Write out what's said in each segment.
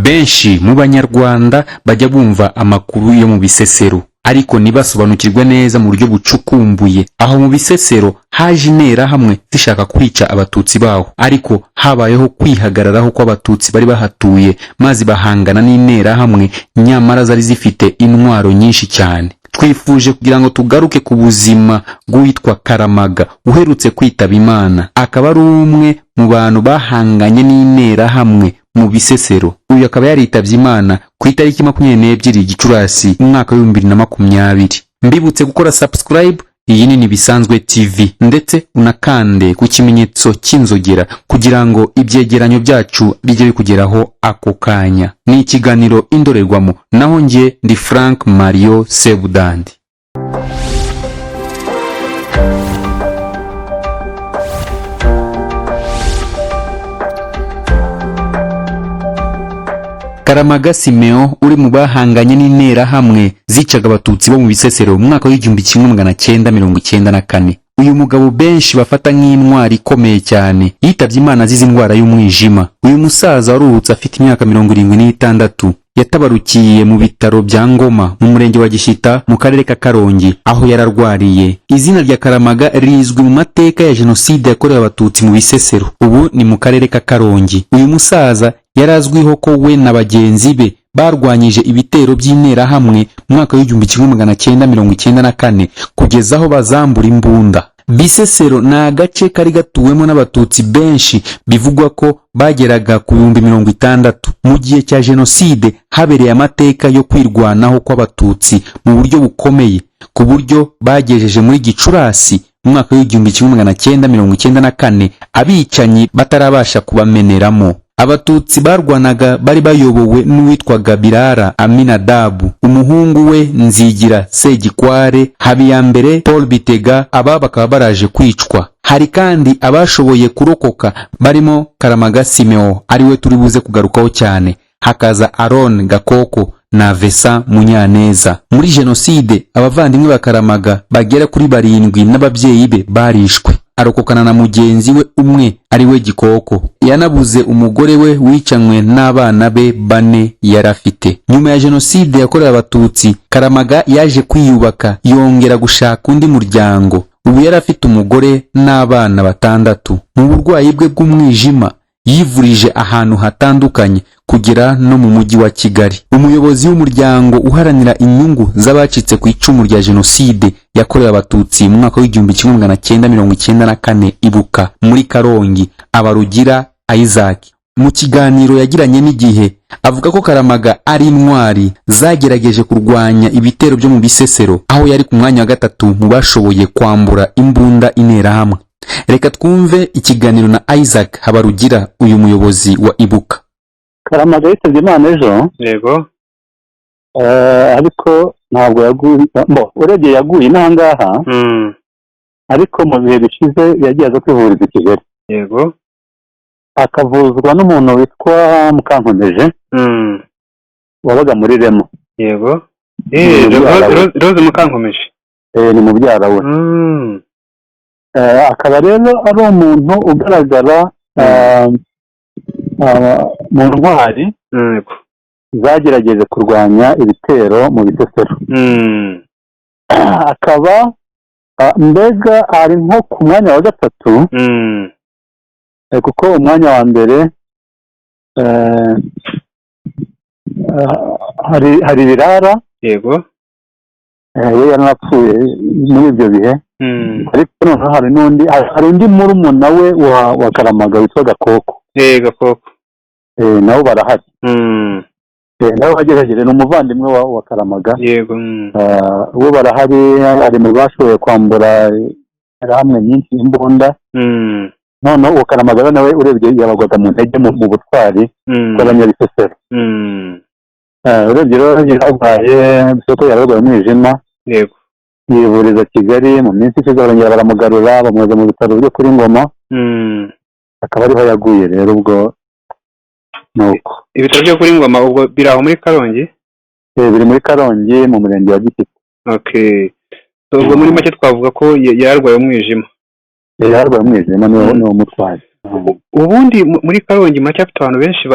Benshi mu banyarwanda bajya bumva amakuru yo mu Bisesero ariko ntibasobanukirwe neza mu buryo bucukumbuye. Aho mu Bisesero haje intera hamwe zishaka kwica abatutsi baho, ariko habayeho kwihagararaho kw'abatutsi bari bahatuye maze bahangana n'intera hamwe, nyamara zari zifite intwaro nyinshi cyane. Twifuje kugira ngo tugaruke ku buzima bw'uwitwa Karamaga uherutse kwitaba Imana, akaba ari umwe mu bantu bahanganye n'intera hamwe mu Bisesero. Uyu akaba yaritavye Imana ku itariki 22 Gicurasi umwaka wa 2020. Mbibutse gukora subscribe iyi ni Bisanzwe TV, ndetse unakande ku kimenyetso cy'inzogera kugira ngo ibyegeranyo byacu bijye bikugeraho ako kanya. Ni ikiganiro Indorerwamo, naho nge ndi Frank Mario Sebudandi. Karamaga Simeon uri mu bahanganye n'intera hamwe zicaga abatutsi bo mu Bisesero mu mwaka wa 1994. Uyu mugabo benshi bafata nk'intwari ikomeye cyane yitavye Imana azize indwara y'umwijima. Uyu musaza waruhutse afite imyaka 76 yatabarukiye mu bitaro bya Ngoma mu murenge wa Gishita mu karere ka Karongi aho yararwariye. Izina rya Karamaga rizwi mu mateka ya jenoside yakorewe abatutsi mu Bisesero, ubu ni mu karere ka Karongi. Uyu musaza yarazwiho ko we na bagenzi be barwanyije ibitero by'intera hamwe mu mwaka wa 1994 kugeza aho bazambura imbunda. Bisesero na agace kari gatuwemo n'abatutsi benshi, bivugwa ko bageraga ku 60,000. Mu gihe cya jenoside habereye amateka yo kwirwanaho kw'abatutsi mu buryo bukomeye, ku buryo bagejeje muri Gicurasi mu mwaka wa 1994 abicanyi batarabasha kubameneramo. Abatutsi barwanaga bari bayobowe n'uwitwaga Birara Aminadabu, umuhungu we Nzigira Segikware, Habiyambere Paul Bitega. Aba bakaba baraje kwicwa. Hari kandi abashoboye kurokoka barimo Karamaga Simeon ariwe turi buze kugarukaho cyane, hakaza Aaron Gakoko na Vesa Munyaneza. Muri jenoside abavandimwe ba Karamaga bagera kuri 7 n'ababyeyi be barishwe, arokokana na mugenzi we umwe ariwe Gikoko. Yanabuze umugore we wicanywe n'abana be 4 yarafite. Nyuma ya jenoside yakorewe abatutsi, Karamaga yaje kwiyubaka yongera gushaka undi muryango. Ubu yarafite umugore n'abana 6. Mu burwayi bwe bw'umwijima yivurije ahantu hatandukanye kugera no mu mujyi wa Kigali. Umuyobozi w'umuryango uharanira inyungu z'abacitse ku icumu rya jenoside yakorewe abatutsi mu mwaka wa 1994 Ibuka muri Karongi, Abarugira Isaac, mu kiganiro yagiranye n'Igihe avuga ko Karamaga ari intwari zagerageje kurwanya ibitero byo mu Bisesero, aho yari ku mwanya wa 3 mu bashoboye kwambura imbunda intera hamwe. Reka twumve ikiganiro na Isaac Habarugira, uyu muyobozi wa Ibuka. Karamaga yitavye Imana ejo. Yego. Ariko ntabwo yaguye, urebye yaguye n'ahangaha. Ariko mu bihe bishize yagiye aza kwivuriza i Kigali. Yego. Akavuzwa n'umuntu witwa Mukankomeje wabaga muri Remo. Yego. Rose Mukankomeje. Ni mubyara we. Akaba rero ari umuntu ugaragara mu ntwari zagerageje kurwanya ibitero mu Bisesero. Akaba mbega ari nko ku mwanya wa 3, kuko umwanya wa mbere hari Birara. Yego. We yanapfuye muri ibyo bihe. Ariko noneho hari undi murumuna we wa Karamaga witwa Gakoko. Gakoko. Nabo barahari. Nabo bagerageje n'umuvandimwe wa Karamaga. Yego. We barahari, ari mu bashoboye kwambura hamwe nyinshi imbunda. None uwo Karamaga nawe urebye yabagwaga mu ntege mu butwari bw'abanyabisesero. Urebye rero yabaye bisoko yararwaye umwijima. Yego. Yivuriza Kigali, mu minsi ishize barongera baramugarura bamuza mu bitaro byo kuri Ngoma. Akaba ariho yaguye rero ubwo nuko. Ibitaro byo kuri Ngoma ubwo biraho muri Karongi? Biri muri Karongi mu murenge wa Gishita. Okay. So ubwo muri make twavuga ko yararwaye umwijima. Yararwaye umwijima niwo mutwari. Ubundi muri Karongi make afite abantu benshi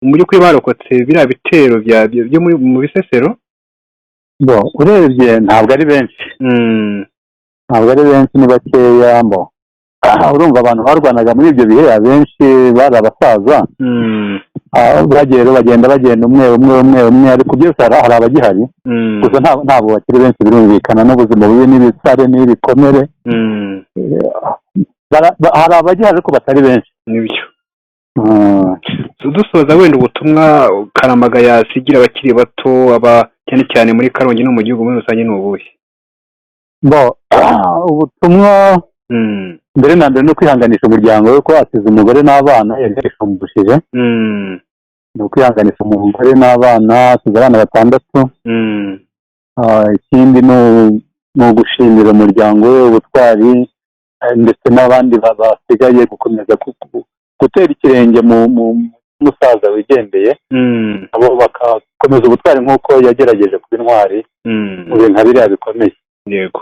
muri kuri barokotse biriya bitero byo mu Bisesero? Urebye ntabwo ari benshi, ntabwo ari benshi, ni bakeya. Urumva abantu barwanaga muri ibyo bihe abenshi bari abasaza, bagenda umwe, ariko byose hari abagihari, gusa ntabwo bakiri benshi, birumvikana n'ubuzima bubi n'ibisare n'ibikomere, hari abagihari ariko batari benshi. Nibyo. Dusoza wenda ubutumwa Karamaga yasigira abakiri bato, cyane cyane muri Karongi no mu gihugu muri rusange ni ubuhe? Ubutumwa mbere na mbere no kwihanganisha umuryango we ko asize umugore n'abana yari yarishumbishije. Ni ukwihanganisha umugore n'abana, asize abana 6. Ikindi ni ugushimira umuryango we ubutwari, ndetse n'abandi basigaye gukomeza gutera ikirenge mu musaza wigendeye, abo bakakomeza ubutwari nk'uko yagerageje kuba intwari mu bintu nka biriya bikomeye. Yego.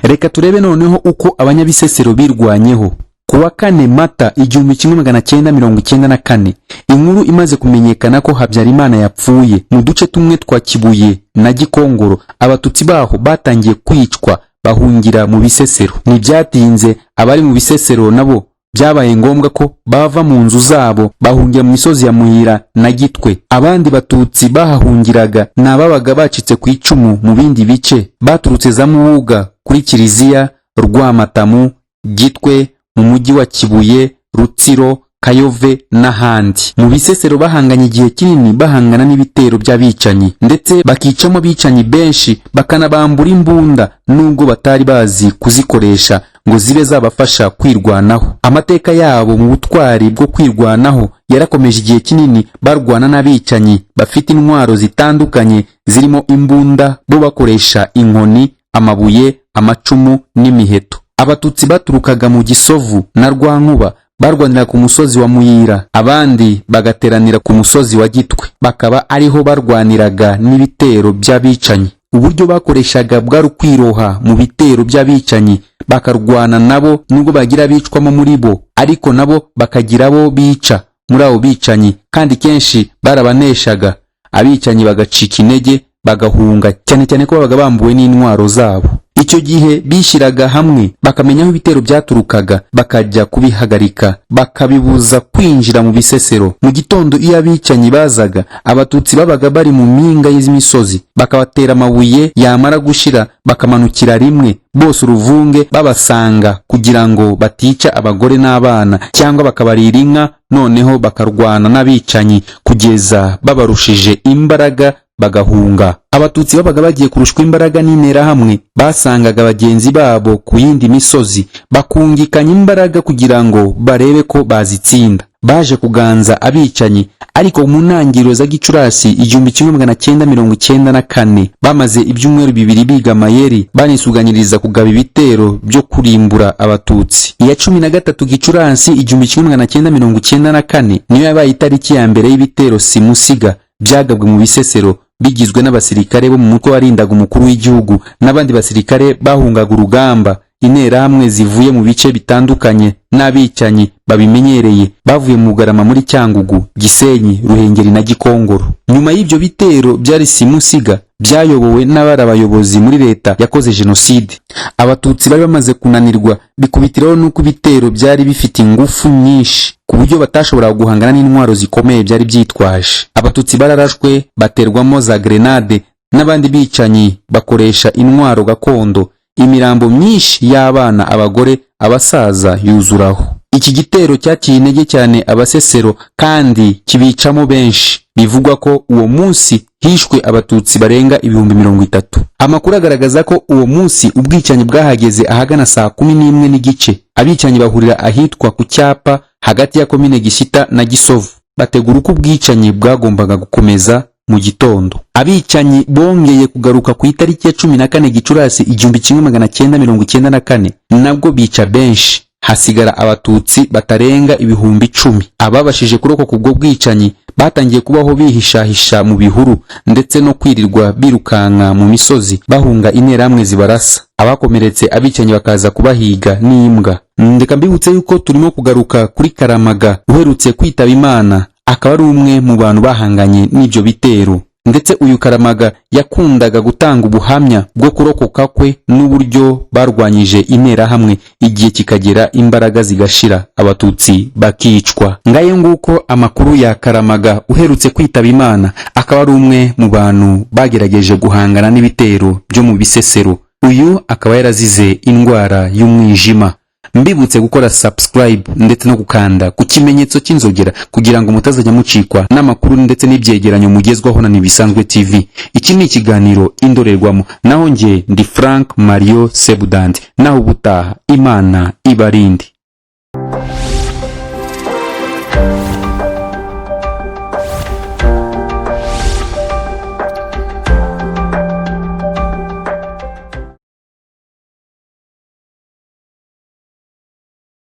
Reka turebe noneho uko abanyabisesero birwanyeho. Ku wa 4 Mata 1994, inkuru imaze kumenyekana ko Habyarimana yapfuye mu duce tumwe twa Kibuye na Gikongoro, abatutsi baho batangiye kwicwa bahungira mu Bisesero. Ntibyatinze abari mu Bisesero nabo byabaye ngombwa ko bava mu nzu zabo bahungira mu misozi ya Muhira na Gitwe. Abandi batutsi bahahungiraga nababaga bacitse ku icumu mu bindi bice, baturutse za Mubuga kuri Kiliziya, Rwamatamu, Gitwe, mu mujyi wa Kibuye, Rutsiro, Kayove n'ahandi. Mu Bisesero bahanganye igihe kinini, bahangana n'ibitero by'abicanyi, ndetse bakicamo abicanyi benshi bakanabambura imbunda nubwo batari bazi kuzikoresha ngo zibe zabafasha kwirwanaho. Amateka yabo mu butwari bwo kwirwanaho yarakomeje igihe kinini, barwana n'abicanyi bafite intwaro zitandukanye zirimo imbunda, bo bakoresha inkoni, amabuye, amacumu n'imiheto. Abatutsi baturukaga mu Gisovu na Rwankuba barwanira ku musozi wa Muyira, abandi bagateranira ku musozi wa Gitwe, bakaba ariho barwaniraga n'ibitero by'abicanyi. Uburyo bakoreshaga bwari kwiroha mu bitero by'abicanyi, bakarwana nabo nubwo bagira bicwamo muri bo, ariko nabo bakagira abo bica muri abo bicanyi, kandi kenshi barabaneshaga. Abicanyi bagacika intege bagahunga, cyane cyane ko babaga bambuwe n'intwaro zabo. Icyo gihe bishyiraga hamwe bakamenya aho ibitero byaturukaga, bakajya kubihagarika, bakabibuza kwinjira mu Bisesero. Mu gitondo iyo abicanyi bazaga, abatutsi babaga bari mu mpinga y'imisozi, bakabatera amabuye, yamara gushira bakamanukira rimwe bose uruvunge babasanga, kugira ngo batica abagore n'abana, cyangwa bakabarira inka, noneho bakarwana n'abicanyi kugeza babarushije imbaraga bagahunga. Abatutsi babaga bagiye kurushwa imbaraga n'intera hamwe, basangaga bagenzi babo ku yindi misozi, bakungikanya imbaraga kugira ngo barebe ko bazitsinda. Baje kuganza abicanyi, ariko mu ntangiriro za Gicurasi 1994, bamaze ibyumweru 2 biga amayeri, banisuganyiriza kugaba ibitero byo kurimbura abatutsi. Iya 13 Gicurasi 1994 niyo yabaye itariki ya mbere y'ibitero simusiga byagabwe mu Bisesero, bigizwe n'abasirikare bo mu mutwe warindaga umukuru w'igihugu n'abandi basirikare bahungaga urugamba. Interahamwe zivuye mu bice bitandukanye n'abicanyi babimenyereye bavuye mu Bugarama muri Cyangugu, Gisenyi, Ruhengeri na Gikongoro. Nyuma y'ibyo bitero byari simusiga, byayobowe n'abari abayobozi muri leta yakoze jenoside. Abatutsi bari bamaze kunanirwa, bikubitiraho nuko ibitero byari bifite ingufu nyinshi ku buryo batashobora guhangana n'intwaro zikomeye byari byitwaje. Abatutsi bararashwe, baterwamo za grenade, n'abandi bicanyi bakoresha intwaro gakondo. Imirambo myinshi y'abana, abagore, abasaza yuzuraho. Iki gitero cyaciye intege cyane Abasesero kandi kibicamo benshi. Bivugwa ko uwo munsi hishwe abatutsi barenga 30,000. Amakuru agaragaza ko uwo munsi ubwicanyi bwahageze ahagana saa 11 n'igice. Abicanyi bahurira ahitwa ku cyapa hagati ya komine Gishyita na Gisovu, bategura uko ubwicanyi bwagombaga gukomeza mu gitondo. Abicanyi bongeye kugaruka ku itariki ya 14 Gicurasi 1994, nabwo bica benshi, hasigara abatutsi batarenga 10,000. Ababashije kurokoka ubwo bwicanyi batangiye kubaho bihishahisha mu bihuru, ndetse no kwirirwa birukanka mu misozi bahunga interahamwe zibarasa. Abakomeretse abicanyi bakaza kubahiga n'imbwa. Ndeka mbibutse yuko turimo kugaruka kuri Karamaga uherutse kwitaba Imana, akaba ari umwe mu bantu bahanganye n'ibyo bitero. Ndetse uyu Karamaga yakundaga gutanga ubuhamya bwo kurokoka kwe n'uburyo barwanyije interahamwe igihe kikagera imbaraga zigashira abatutsi bakicwa. Ngaye nguko amakuru ya Karamaga uherutse kwitaba Imana, akaba ari umwe mu bantu bagerageje guhangana n'ibitero byo mu Bisesero. Uyu akaba yarazize indwara y'umwijima. Mbibutse gukora subscribe ndetse no gukanda ku kimenyetso cy'inzogera kugira ngo mutazajya mucikwa n'amakuru ndetse n'ibyegeranyo mugezwaho na Nibisanzwe TV. Iki ni ikiganiro Indorerwamo, naho nge ndi Frank Mario Sebudandi. Naho ubutaha, Imana ibarinde.